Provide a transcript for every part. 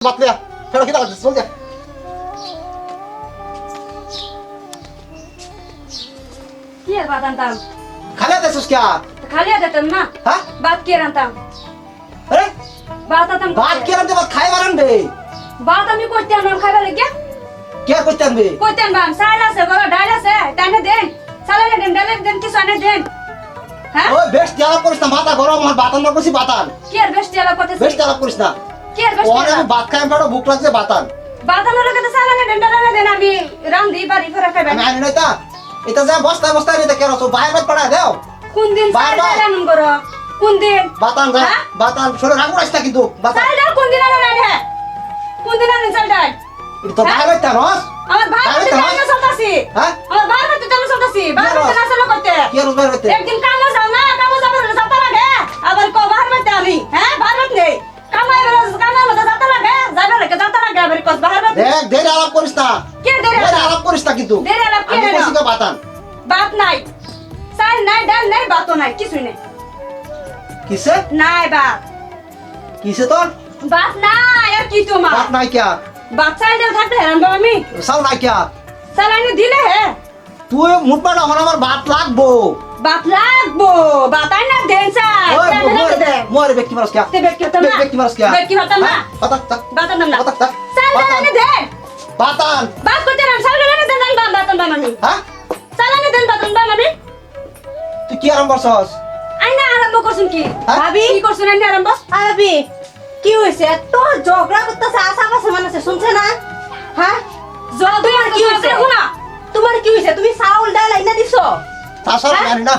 বাত লিয়া ফেরো কি দাঁড়াচ্ছিস চল যা কি আর বাত আনতাম খালি আছিস কি খালি দিতাম না হ্যাঁ বাত কি আর আনতাম আরে বাত আনতাম বাত কি আনতে বাত খাই বারানবে বাত আমি কইতে আনলাম খাইবা লাগে কি আর করতে আনবে কইতে আনবাম সাইল আছে বড় ডাল আছে টানে দেন সালানে দেন ডালে দেন কিছু আনে দেন হ্যাঁ ওই বেশ জ্বালা করিস না মাথা গরম আমার বাতান না কইছি বাতান কি আর বেশ জ্বালা করতেছিস বেশ জ্বালা করিস না কি আর বেশ ওরে আমি ভাত খাই বড় ভুক লাগছে বাতান বাতানোর লাগে তো সালানে দেন ডালে দেন আমি রান্ধি বাড়ি ফেরা খাইবা আমি আনি নাই তা এটা যা বস্তায় বস্তায় নিতে কেন তো বাইরে বাইরে পড়া দাও কোন দিন বাই বাই। সাইল আনুন করো কোন দিন বাতান যা হ্যাঁ? বাতান শোনো রাখো রাস্তা কিন্তু বাতান সাইল কোন দিন আনুন রে কোন দিন আনুন সাইল এটা তো বাইরে বাইরে রস আমার ভাই তাহলে তো তো জানা চলতাছি হ্যাঁ আমার ভাই তো জানা চলতাছি ভাই তো না চলো করতে কি আর বাইরে বাইরে একদিন কামো যাও না কামো যাবো যাতা লাগে আবার কো বাহার মধ্যে আমি হ্যাঁ বাহার মধ্যে কামাই বেলা কামাই মধ্যে যাতা লাগে যাবে লাগে যাতা লাগে আবার কস বাহার মধ্যে দেখ দেরি আলাপ করিস না কে দেরে দেরি আলাপ করিস না কিন্তু দেরে আলাপ কে আমি রে? কইছি তো বাতান বাত নাই সাইল নাই ডাল নাই বাতো নাই কিছুই নাই কিসে নাই বাত কিসে তোর বাত নাই আর কি তোমার বাত নাই কিয়া বাত চাইল দেও থাকতে হেরান বাবা আমি সাল নাই কিয়া সালাইনে দিলে হে তুই মুটপাট আমার ভাত লাগবো বাত লাগবো বাতাই না দেন চাই ওই মোরে ব্যক্তি মারস কিয়া তে বেট কি হতাম না ব্যক্তি মারস কিয়া বেট কি হতাম না বাতান বাতান না বাতান সালাইনে দে বাতান বাত করতে না সালাইনে দেন বাতান বান আমি হ্যাঁ সালাইনে দেন বাতান বান আমি তুই কি আরম্ভ করছস আইনা আরম্ভ করছুন কি হ্যাঁ? ভাবি কি করছুন আইনা আরম্ভ আবি কি হইছে তো ঝগড়া করতেছে আশাপাশে মানুষ শুনছে না হ্যাঁ তোমার কি হইছে শুনা তোমার কি হইছে তুমি চাউল ডাল আইনা দিছো তাছাড়া জানি না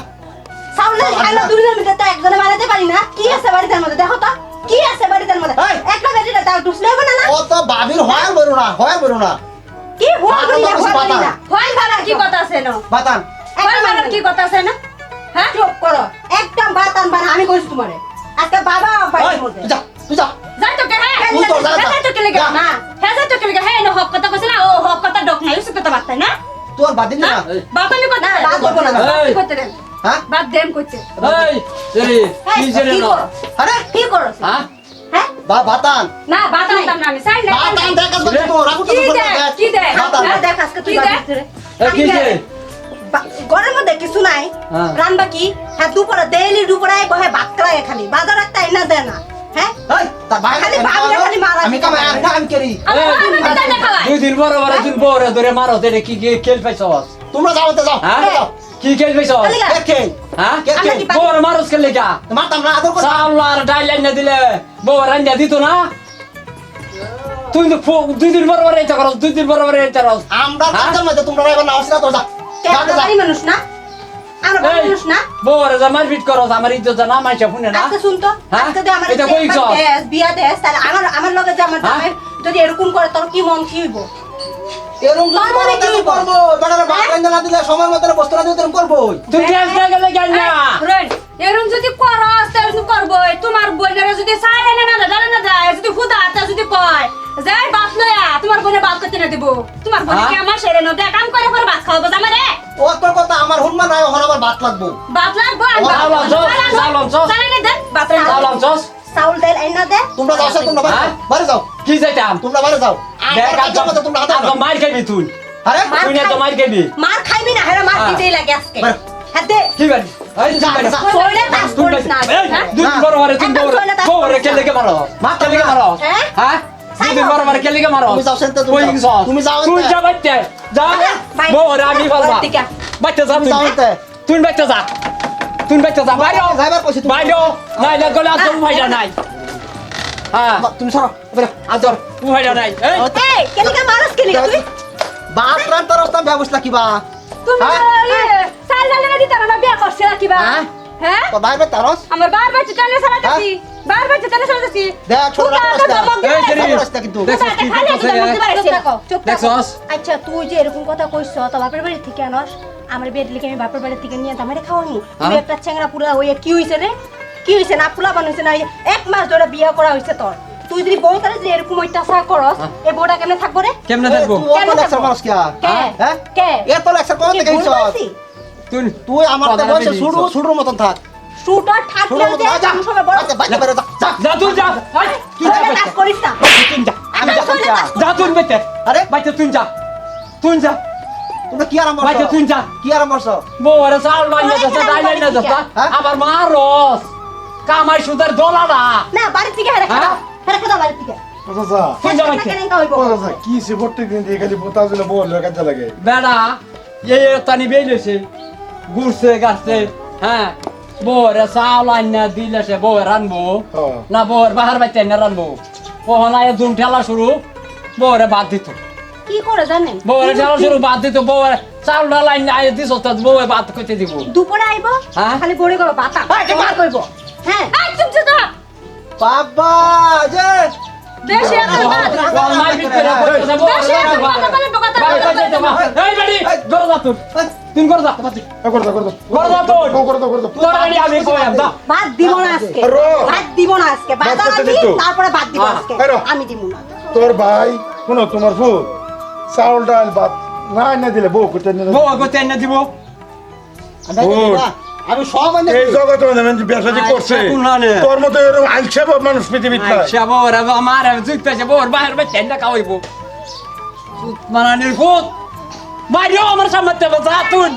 চাউল ডাল খাইলো দুজনের মধ্যে তো একজনে মারাতে পারি না কি আছে বাড়িটার মধ্যে দেখো তো কি আছে বাড়িটার মধ্যে এই! একটা বেটিটা তাও টুসলে হবে না ও তো বাবির হয় বড় না কি হওয়া করি না বাবা, হওয়া করি না হয় মারার কি কথা আছে না বাতান হয় মারার কি কথা আছে না হ্যাঁ চুপ করো একদম বাত আনবা না আমি কইছি তোমারে আজকে বাবা ওই, বাড়ির মধ্যে তুই যা যাই তো কে হ্যাঁ তুই তো যা, যা। যাই তো কে লাগে যা। না হ্যাঁ যাই তো কে লাগে হ্যাঁ না হক কথা কইছ না ও হক কথা ডক নাই উচিত কথা বার্তা না তোর বাদ দিলি না বাতানি কথা না, বাদ করব না এই। করতে দেন হ্যাঁ বাদ দেন কইতে এই রে কি জেনে কি না করো আরে কি করো হ্যাঁ হ্যাঁ বাতান না বাতান দাম না আমি সাইল না বাতান দেখাস বলি তো রাখু তো কি দে কি দে বাতান হ্যাঁ, দেখ আজকে তুই কি বাড়ি দেখ? ফিরে। এই কি যে ঘরের মধ্যে কিছু নাই হ্যাঁ। রান্না কি হ্যাঁ দুপুরে ডেইলি দুপুরে বহে ভাত খায় খালি বাজার একটা এনে দেয় না হ্যাঁ এই তার বাইরে খালি ভাবলে খালি মারা আমি কামে আর আমি করি দুই দিন বড় বড় দিন বড় ধরে মারো ধরে কি কি খেল পাইছস তোমরা যাও তো যাও হ্যাঁ যাও কি খেল পাইছস চলে গা। কে হ্যাঁ কে কে আমরা কি বড় মারস খেলে কা মারতাম না আদর করতাম চাউল আর ডাল না দিলে বড় রান্না দিত না তুই তো দুই দিন বড় বড় এটা করস দুই দিন বড় বড় এটা করস আমরা হ্যাঁ? কাজের মধ্যে তোমরা এবার নাও না তো যা আমরা বাড়ি মানুষ না আমরা বাড়ি এই মানুষ না বড় জামার ফিট করস আমার ইজ্জত জানা মাইছে শুনে না আজকে শুনতো হ্যাঁ? আজকে যে আমার এটা কইছ? বিয়া দেশ তাহলে আমার লগে যে আমার হ্যাঁ? জামাই যদি এরকম করে তোর কি মন কি হইব এরকম তোর মনে কি হইব? করবো বেটার ভাত রান্না না দিলে সময় মতো বস্তু না দিলে করবো তুই গ্যাস না গেলে কেন না এরম যদি করস তেরম করবো তোমার বোনেরা যদি চাই এনে না জানে না যায় যদি হুদা হাতে যদি কয় যাই বাত লয়া তোমার বোনে বাত করতে না দিব তোমার বোনে কি আমার সেরে না কাম করে পরে ভাত খাওয়াবো জামারে ও তোর কথা আমার হুনমা নাই ওখানে আমার ভাত লাগবো বাত লাগবো জানে দেন বাত চাউল আনছস চাউল ডাল এনে দে তোমরা যাও সে তোমরা হ্যাঁ? বাইরে যাও কি যাইতাম তোমরা বাইরে যাও দেখ আমার কাজের মধ্যে তোমরা হাতে আজ মার খাবি তুই আরে মার তুই না তো মার খাবি মার খাইবি না হেরা মার হ্যাঁ। দিতেই লাগে আজকে বাহ। হ্যাঁ দে কি বাড়ি এই যা, বাড়ি যা। শরীরে কাজ করিস না দুই না। বড় বড় তিন একদম বড় শরীরে কাজ বড় করিস কে না। লেগে মারো মা, কে লেগে মারো হ্যাঁ? হ্যাঁ দুই বড় বড় কে লেগে মারো তুমি যাও সেনতে তুমি কই যাও। গেছস? তুমি যাও তুই এনতে। যা বাইতে যা বাই। বড় আমি বলবা বাড়িতে যা। বাইতে যা তুমি যাও এনতে। তুই বাইতে যা তুই বাইতে যা বাইরে যাইবার কইছি তুমি। বাইরে নাই না গলা তোর ভাইরা নাই হ্যাঁ তুমি সরো এবারে আদর তুই ভাইরা নাই এই এই কেলিকা মারস কেলিকা তুই বাত রান্তার রাস্তা ব্যবস্থা কিবা তুমি হ্যাঁ? চাল জানে দিতা না বিয়া করছিলা কিবা হ্যাঁ? হ্যাঁ তো বাইরে তারস আমার বারবার চিটানে চালাতেছি বারবার চিটানে চালাতেছি দেখ ছোট রাস্তা এই সেরি রাস্তা কিন্তু দেখছস কি করতেছে চুপ থাকো চুপ থাকো দেখছস? আচ্ছা তুই যে এরকম কথা কইছ তো বাপের বাড়ি থেকে আনস আমার বেড লিখে আমি বাপের বাড়ি থেকে নিয়ে আমারে খাওয়ানি তুই হ্যাঁ? একটা চেংড়া পুরা ওই কি হইছে রে কি হইছে না পোলা বানাইছে না এই এক মাস ধরে বিয়া করা হইছে তোর তুই যদি বউ তারে যে এরকম অত্যাচার করস এই বউটা কেমনে থাকবো রে কেমনে দেখবো তুই অত লেকচার মারস কিয়া কে হ্যাঁ কে এত লেকচার কোন থেকে কি ভুল হইছস বলছি? তুই তুই আমার তো বয়সে শুরুর মতন থাক শুটার থাকলে শুরুর মতন যে যা কোন সময় বড় বাইরে যা যা তুই যা কি কি কাজ করিস না তুই যা মিয়া যা তুই বেতে আরে বাইতে তুই যা তুই যা তোমরা কি আরাম বাইতে করছো তুই যা কি আরাম করছো বউরে চাল মাইনা যাচ্ছে ডাইলাই না যাচ্ছে হ্যাঁ? আবার মারস কামাই সুদের দলাটা না বাড়ি থেকে হেরা হ্যাঁ? খাওয়া বাড়ি থেকে চাচা তুই যা বাইতে কেন হইব ও চাচা কি সে প্রত্যেক দিন দিয়ে খালি বোতা দিলে বল কাজে লাগে বেড়া এই তানি বেইলেছে ঘুরছে গাছে হ্যাঁ বউরে চাল আইনা দিলে সে বউয়ে রানবো হ্যাঁ। না বউয়ের বাহার বাইতে না রানবো ওহনায় দুম ঠেলা শুরু বউরে বাদ দিত কি করে জানেন বউরে ঠেলা শুরু বাদ দিত বউরে চাল ডাল আইনা আই দিছ তো বউয়ে বাদ করতে দিব দুপুরে আইব হ্যাঁ? খালি বড়ি করো বাতা মার কইব হ্যাঁ এই চুপ চুপ চুপ। বাবা যে বেশি এত বাদ। ওর মাই ভিতরে কইতেছে বেশি এত কথা বলে কথা বলে। এই বেটি গরো যা তুই তুই গরো যা করতো করতো গরো যা তুই করতো তোর গাড়ি আমি কইলাম যা ভাত দিব না আজকে আরো। ভাত দিব না আজকে ভাত বাজার করতে আনি দিত। তারপরে ভাত দিব হ্যাঁ, আজকে আরো। আমি দিব না তোর ভাই শুনো তোমার ফুল চাউল ডাল ভাত না দিলে বউ করতে বউ কইতে না দিব আমি সব এনে এই জগতে ব্যবসাজি করছে কোনখানে? তোর মতো এরকম আলসে মানুষ পৃথিবীতে নাই। আচ্ছা বউরে আমার জুইতেছে বউর বাহির বাইতে না খাওয়াইব মানানির ফুট মারিও আমার সামনে যা তুই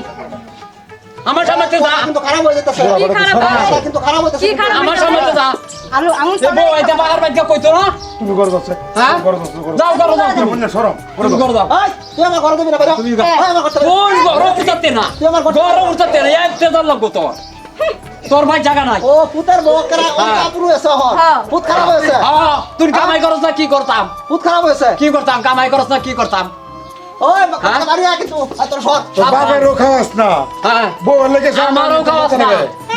আমার সামনে যা কিন্তু খারাপ হয়ে যেতেছে কি খারাপ হয়? কিন্তু খারাপ হইতেছে কি খারাপ আমার সামনে যা আলু আঙুল সে বউ আইতে বাহির বাইতে কইতো না তুমি করো যাচ্ছে হ্যাঁ? করো যাচ্ছে যাও করো যাও তুমি মনে সরম করো তুমি করো যাও এই তুই আমার ঘরে দিবি না বাইরে তুমি এই আমার করতে কোন গরম উঠতে না তুই আমার করতে গরম উঠতে না একটা দল লাগবো তোর ভাই জায়গা নাই ও পুতের বকরা ও হ্যাঁ। কাপুরু এসে হল হ্যাঁ। পুত খারাপ হয়েছে হ্যাঁ তুই কামাই করছ না কি করতাম পুত খারাপ হয়েছে কি করতাম কামাই করছ না কি করতাম ওই হ্যাঁ? বাড়ি আয় কিন্তু আর তোর সর তোর বাপেরও খাওয়াস না হ্যাঁ বউ লেগে আমারও খাওয়াস না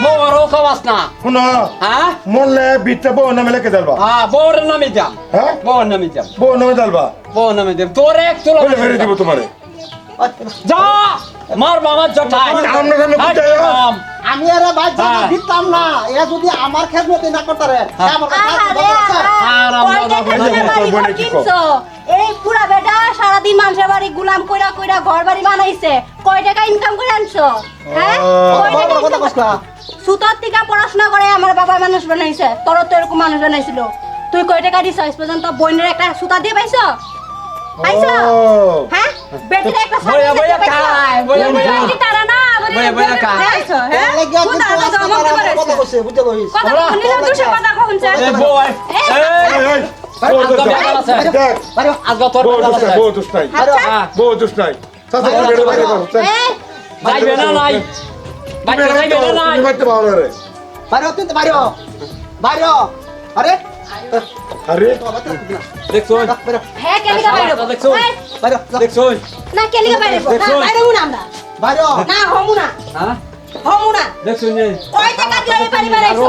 বউরও খাওয়াস না শুনো হ্যাঁ মরলে বিটটা বউ নামে লেখে দেলবা হ্যাঁ বউর নামে যাম হ্যাঁ বউর নামে যাম বউ নামে দেলবা বউর নামে যাম তোর এক তুলো বলে ফেরে দিব তোমারে যা মার বাবা জটাই আমরা কেন বুঝাই? আমি আর ভাই জায়গা হ্যাঁ। দিতাম না এ যদি আমার খেদমতি না করতে রে সে আমার কাছে আহারে, আরাম কয় দাদা টাকা বলে দিয়ে তোর বাড়ি বোনে ঘর কি কও? কিনছো? এই পুরা বেটা সারাদিন মানুষের বাড়ি গুলাম কইরা কইরা ঘর বাড়ি বানাইছে কয় টাকা ইনকাম করে আনছো হ্যাঁ ও। কয় টাকা বড় কথা income কইছ না। সুতার থেকে পড়াশোনা করে আমার বাবা মানুষ বানাইছে তোর তো এরকম মানুষ বানাইছিল তুই কয় টাকা দিছ আজ পর্যন্ত বোনের একটা সুতা দিয়ে পাইছো পাইছো ও। হ্যাঁ বেটির একটা বইয়া সাথে বইয়া খায় বইয়া বইয়া এই তারা না বলে বইয়া বইয়া খায় খাইছো হ্যাঁ তাহলে গিয়া খুদা কিন্তু আলাদা আজকে মত তারা আমার করে কথা কইছে বুঝতে কইছ কথা কোন নিলাম তুই কথা কখন চাই এ বই এই, এই, বউ আজকে দোষ বেকার আছে। নাই। দেখ, বাইরে আজকে তোর বউ বেকার দোষ নাই, আছে। বউ দোষ নাই। আচ্ছা হ্যাঁ বউ দোষ নাই। চাচা, বাইরে, বেরো, বাইরে, বেরো, চল। এই যাইবে না নাই বাচ্চা তুমি যাইবে না নাই তুমি বাইতে পারো না রে। বাইরে তুই তো বাইরে বাইরে আরে আরে, দেখছো বাইরে হ্যাঁ কেলিকা বাইরে দেখছো? এই, বাইরে দেখছো না কেলিকা বাইরে না দেখছো? বাইরে হমু না আমরা বাইরে না হমু না হ্যাঁ হমু না দেখছো নে কয় টাকা দিয়ে এই বাড়ি বানাইছো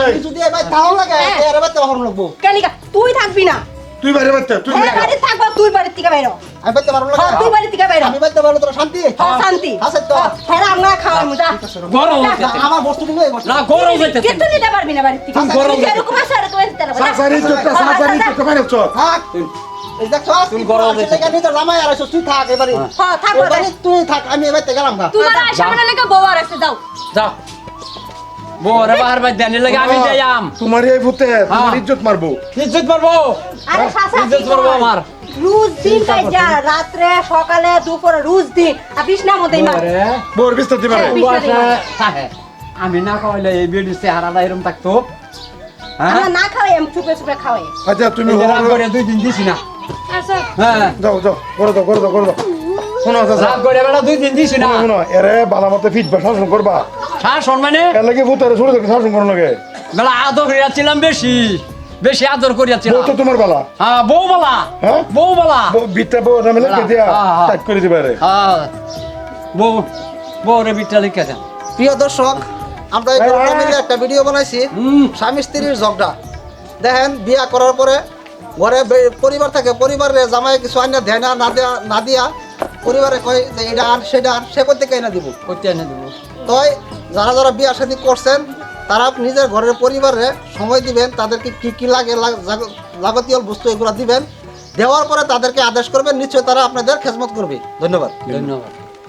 এই, যদি ভাই তাও লাগে হ্যাঁ। এর বাইতে হরম লাগবো কেলিকা তুই থাকবি না তুই বাইরে বাইতে, তুই হ্যাঁ বাইরে। বাড়ি থাকবা তুই বাড়ি থেকে বাইরে আমি বাইতে পারবো হ্যাঁ তুই না বাড়ি থেকে বাইরে আমি বাইতে পারলে তোর শান্তি হ্যাঁ শান্তি আছে তো হ্যাঁ আমরা খাওয়ামু যা গরম না, হইতেছে আমার বস্তু দিলে এই বস্তু না গরম হইতেছে কিন্তু নিতে পারবি না বাড়ি থেকে তুমি গরম তুই এরকম আছে এরকম দিতে পারবি না। চাচার ইজ্জতটা, চাচার ইজ্জতটা বাইরে চল। থাক এই দেখছো তুমি গরম হইতেছে। নিজের জামাই আর আইছো তুই থাক এবারে হ্যাঁ থাক এবারে তুই থাক আমি এবারে গেলাম না তোমার সামনে লেগে বউ আর আছে যাও যাও বউরে বাহার বাইতে আনি লাগে আমি যাইয়াম তোমার এই ভূতে তোমার হ্যাঁ। ইজ্জত মারবো ইজ্জত পারবো আরে শাসা ইজ্জত পারবো আমার রোজ দিন তাই যা রাত্রে সকালে দুপুরে রোজ দিন আর বিছনার মধ্যেই মার বউরে বউর বিস্তার দিবা রে। আমি না খাওয়াইলে এই বেডির চেহারাটা এরকম থাকতো হ্যাঁ আমরা না খাওয়াই আমি চুপে চুপে খাওয়াই আচ্ছা তুমি এই যে রাগ হলো- করে 2 দিন দিছি না আচ্ছা হ্যাঁ যাও যাও করে দাও করে দাও করে দাও শোনো চাচা রাগ করে বেলা 2 দিন দিছি না শোনো, শোনো এরে বালা মতো ফিটবা শাসন করবা শাসন মানে এর লাগে ভূতারে ছোট থেকে শাসন করো লাগে বেলা আদর করিয়াছিলাম বেশি বেশি আদর বউ করিয়াছিলাম তো তোমার বালা হ্যাঁ বউ বলা হ্যাঁ? বউ বলা বিটটা বউ নামে লেখে দিয়া হ্যাঁ, হ্যাঁ। টাইট করে দিবা রে হ্যাঁ বউ বউরে বিটটা লিখে দেন প্রিয় দর্শক আমরা এই গল্প মিলে একটা ভিডিও বানাইছি স্বামী স্ত্রীর ঝগড়া দেখেন বিয়া করার পরে ঘরে পরিবার থাকে পরিবারে জামাই কিছু আইনা দেয় না না দিয়া পরিবারে কয় যে এটা আন সেটা আন সে করতে কেনা দিব করতে এনে দেবো তাই যারা যারা বিয়া শাদী করছেন তারা নিজের ঘরের পরিবারে সময় দিবেন তাদেরকে কি কি লাগে লাগতীয় বস্তু এগুলো দিবেন দেওয়ার পরে তাদেরকে আদেশ করবেন নিশ্চয়ই তারা আপনাদের খেদমত করবে ধন্যবাদ ধন্যবাদ